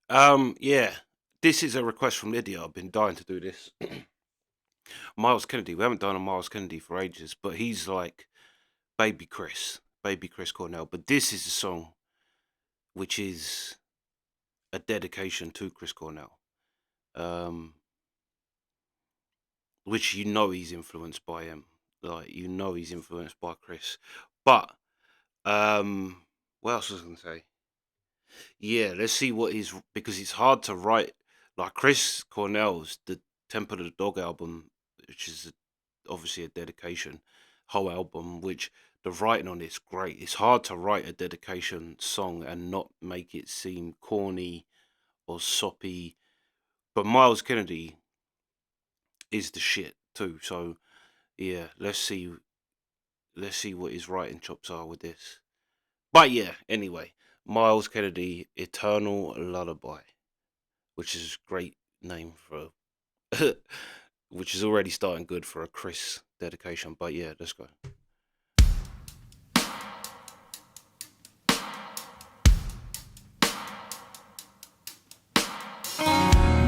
Yeah. This is a request from Lydia. I've been dying to do this. Miles Kennedy. We haven't done a Miles Kennedy for ages, but he's like Baby Chris Cornell. But this is a song which is a dedication to Chris Cornell. Which he's influenced by him. Like he's influenced by Chris. But what else was I gonna say? Yeah, let's see what he's because it's hard to write. Like Chris Cornell's the Temple of the Dog album, which is obviously a dedication whole album, which the writing on it's great. It's hard to write a dedication song and not make it seem corny or soppy. But Miles Kennedy is the shit too. So yeah, let's see what his writing chops are with this. But yeah, anyway, Miles Kennedy, Eternal Lullaby, which is a great name for which is already starting good for a Chris dedication. But yeah, let's go.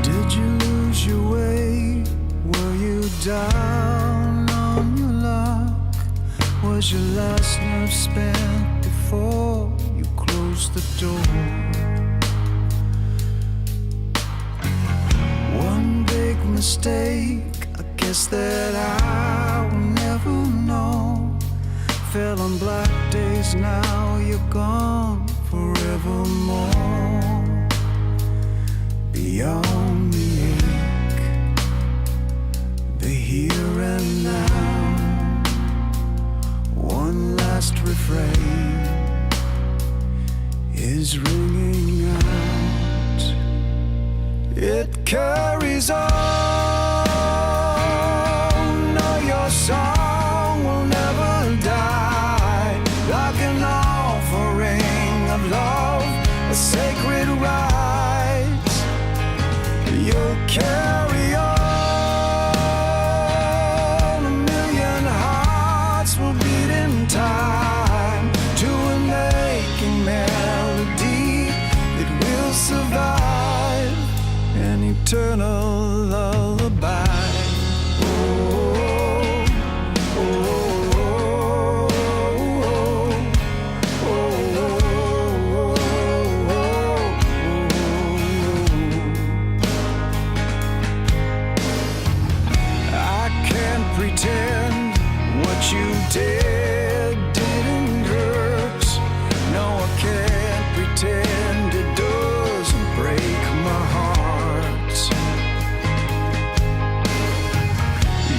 Did you lose your way? Were you down on your luck? Was your last nerve spent before you closed the door? One big mistake, I guess that I will never know. Fell on black days, now you're gone forevermore. Beyond the ache, the here and now, one last refrain is ringing out. It carries on. No, your song will never die. Like an offering of love, a sacred rite. You'll carry on. A million hearts will beat in time to an aching melody that will survive an eternal lullaby. Pretend what you did didn't hurt. No, I can't pretend it doesn't break my heart.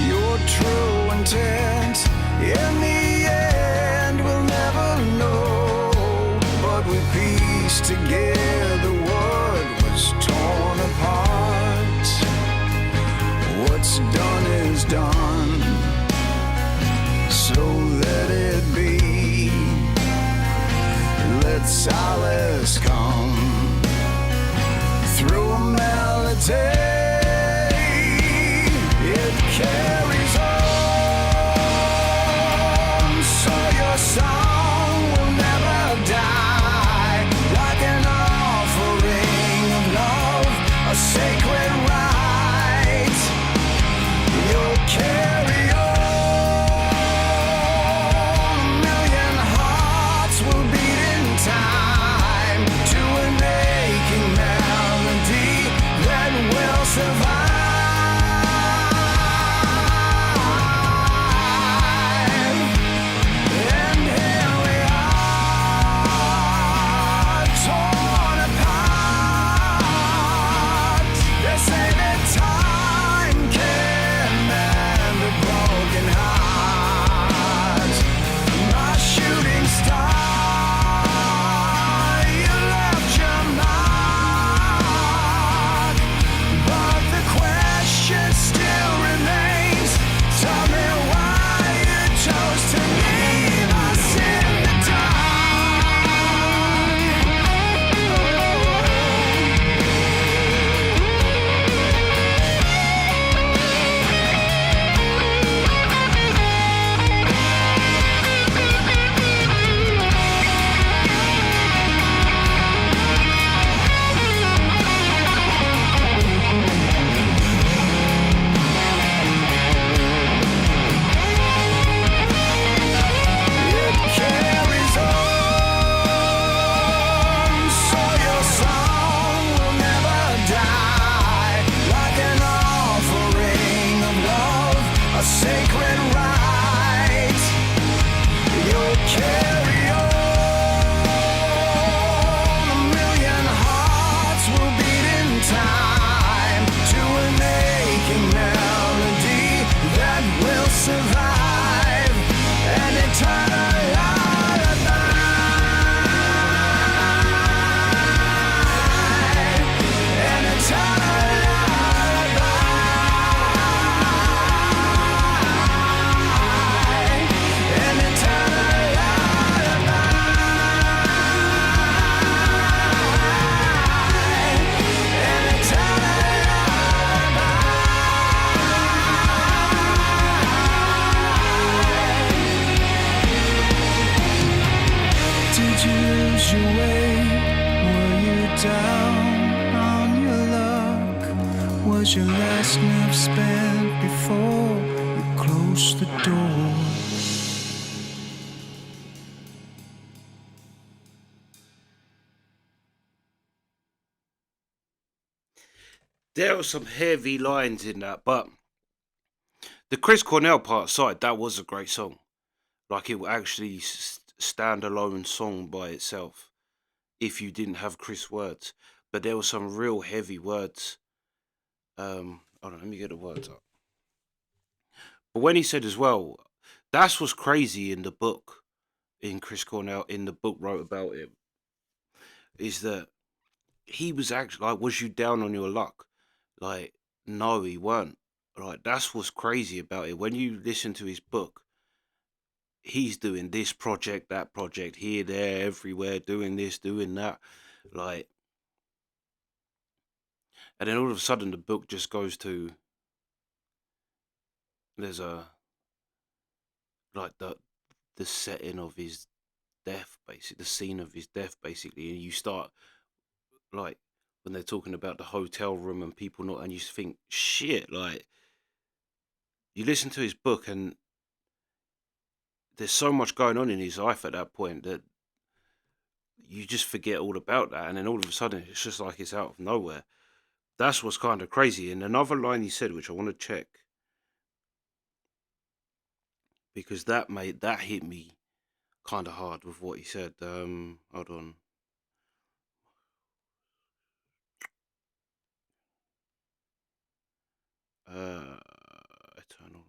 Your true intent in the end we'll never know, but we pieced together what was torn apart. What's done is done, so let it be. Let solace come through a melody. It carries on, so your song will never die. Like an offering of love, a sacred rite. You'll carry on. A million hearts will beat in time to an aching melody that will survive. Was your last nerve spent before you closed the door? There were some heavy lines in that, but the Chris Cornell part aside, that was a great song. Like it would actually stand alone song by itself if you didn't have Chris words. But there were some real heavy words. Hold on, let me get the words up. But when he said as well, that's what's crazy in the book, in Chris Cornell, in the book wrote about him, is that he was actually like, was you down on your luck? Like, no, he weren't. Like, that's what's crazy about it. When you listen to his book, he's doing this project, that project, here, there, everywhere, doing this, doing that. Like, and then all of a sudden the book just goes to there's a like the setting of his death, basically the scene of his death, basically, and you start like when they're talking about the hotel room and people not, and you just think, shit, like you listen to his book and there's so much going on in his life at that point that you just forget all about that, and then all of a sudden it's just like it's out of nowhere. That's what's kind of crazy. And another line he said, which I want to check because that hit me kind of hard with what he said. Hold on. Eternal.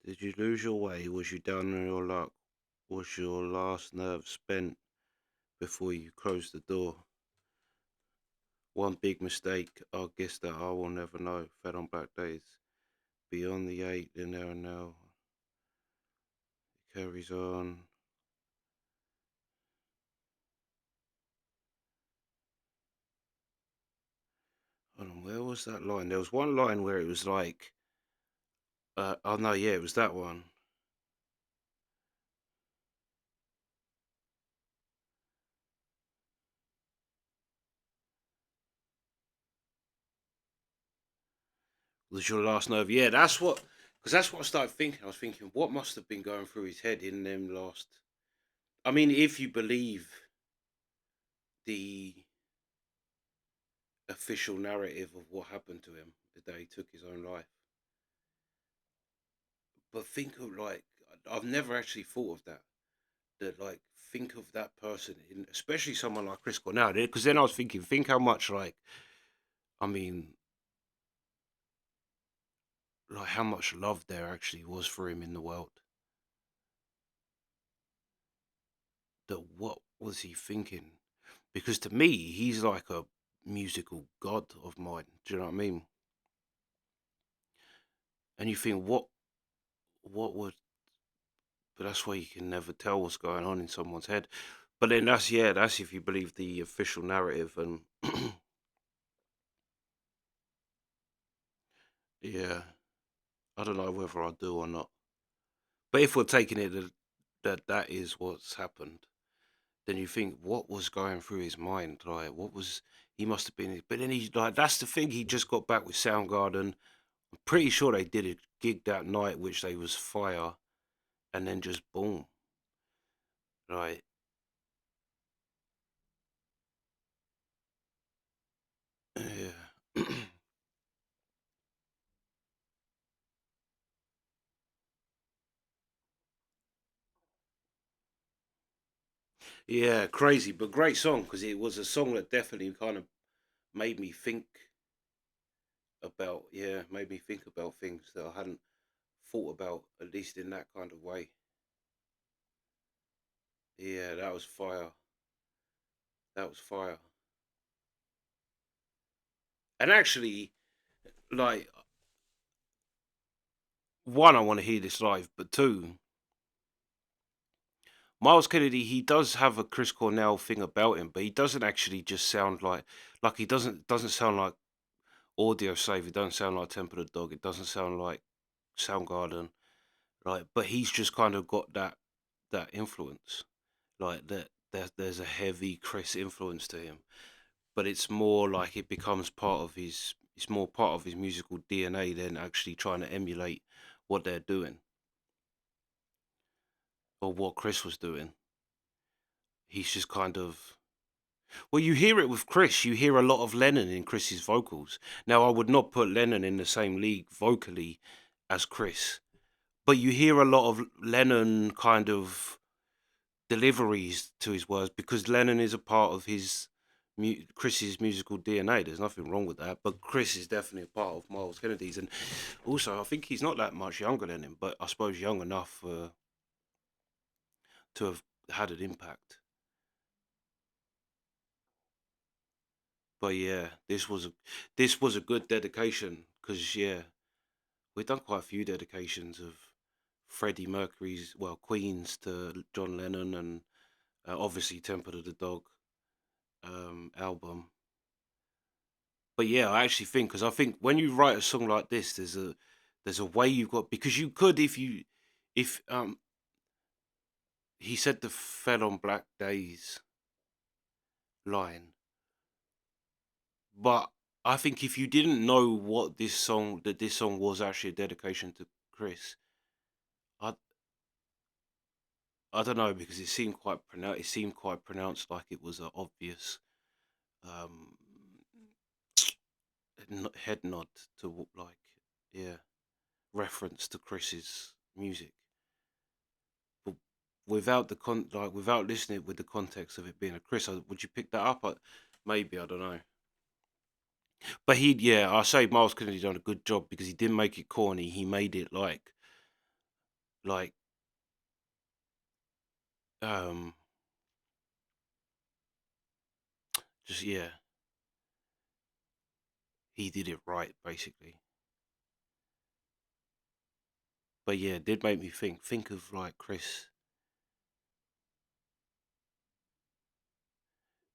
Did you lose your way? Was you down on your luck? Was your last nerve spent before you closed the door? One big mistake, I guess that I will never know. Fed on black days. Beyond the eight, the now and now. Carries on. Hold on, where was that line? There was one line where it was like, oh no, yeah, it was that one. Was your last nerve? Yeah, that's what, because that's what I started thinking. I was thinking, what must have been going through his head in them last. I mean, if you believe the official narrative of what happened to him the day he took his own life. But think of like I've never actually thought of that. That like think of that person, especially someone like Chris Cornell. Because then I was thinking, think how much like I mean, like how much love there actually was for him in the world. That what was he thinking? Because to me, he's like a musical god of mine. Do you know what I mean? And you think what would but that's why you can never tell what's going on in someone's head. But then that's yeah, that's if you believe the official narrative and yeah, I don't know whether I do or not. But if we're taking it that is what's happened, then you think what was going through his mind? Like what was he must have been but then he like that's the thing, he just got back with Soundgarden. I'm pretty sure they did a gig that night which they was fire and then just boom. Right. Yeah. Yeah, crazy, but great song because it was a song that definitely kind of made me think made me think about things that I hadn't thought about, at least in that kind of way. Yeah, that was fire. That was fire. And actually, like, one, I want to hear this live, but two, Miles Kennedy, he does have a Chris Cornell thing about him, but he doesn't actually just sound like he doesn't sound like Audio Slave. It doesn't sound like Temple of the Dog. It doesn't sound like Soundgarden. like, but he's just kind of got that influence, like that. There's a heavy Chris influence to him, but it's more like it becomes part of his. It's more part of his musical DNA than actually trying to emulate what they're doing or what Chris was doing. He's just kind of, well, you hear it with Chris. You hear a lot of Lennon in Chris's vocals. Now, I would not put Lennon in the same league vocally as Chris, but you hear a lot of Lennon kind of deliveries to his words because Lennon is a part of his Chris's musical DNA. There's nothing wrong with that, but Chris is definitely a part of Myles Kennedy's, and also I think he's not that much younger than him, but I suppose young enough to have had an impact. But yeah, this was a good dedication because yeah, we've done quite a few dedications of Freddie Mercury's, well, Queen's to John Lennon, and obviously Temple of the Dog album. But yeah, I actually think because I think when you write a song like this, there's a way you've got, because you could, if he said the "fell on black days" line, but I think if you didn't know what this song was actually a dedication to Chris, I I don't know, because it seemed quite pronounced, like it was an obvious um head nod to like, yeah, reference to Chris's music, but without without listening with the context of it being a Chris, would you pick that up? Maybe, I don't know. But yeah, I say Miles Kennedy done a good job because he didn't make it corny. He made it like um just, yeah, he did it right basically. But yeah, it did make me think of like Chris,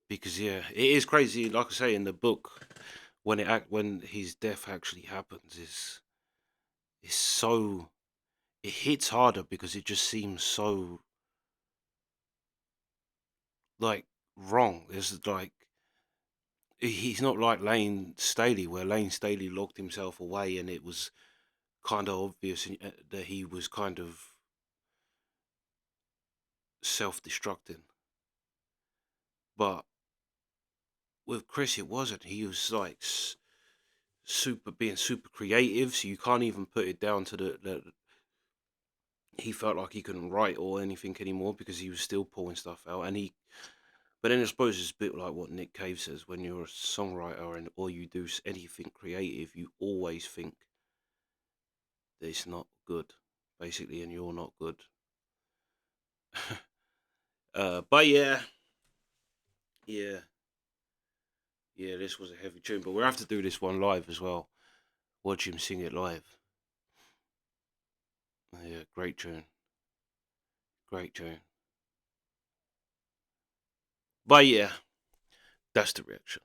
because yeah, it is crazy. Like I say in the book, when his death actually happens, is so, it hits harder because it just seems so like wrong. There's like, he's not like Lane Staley, where Lane Staley locked himself away and it was kind of obvious that he was kind of self-destructing. But with Chris, it wasn't. He was like super creative, so you can't even put it down to the he felt like he couldn't write or anything anymore because he was still pulling stuff out. But then I suppose it's a bit like what Nick Cave says: when you're a songwriter and or you do anything creative, you always think that it's not good, basically, and you're not good. But yeah, yeah, yeah. This was a heavy tune, but we'll have to do this one live as well. Watch him sing it live. Yeah, great tune, great tune. But yeah, that's the reaction.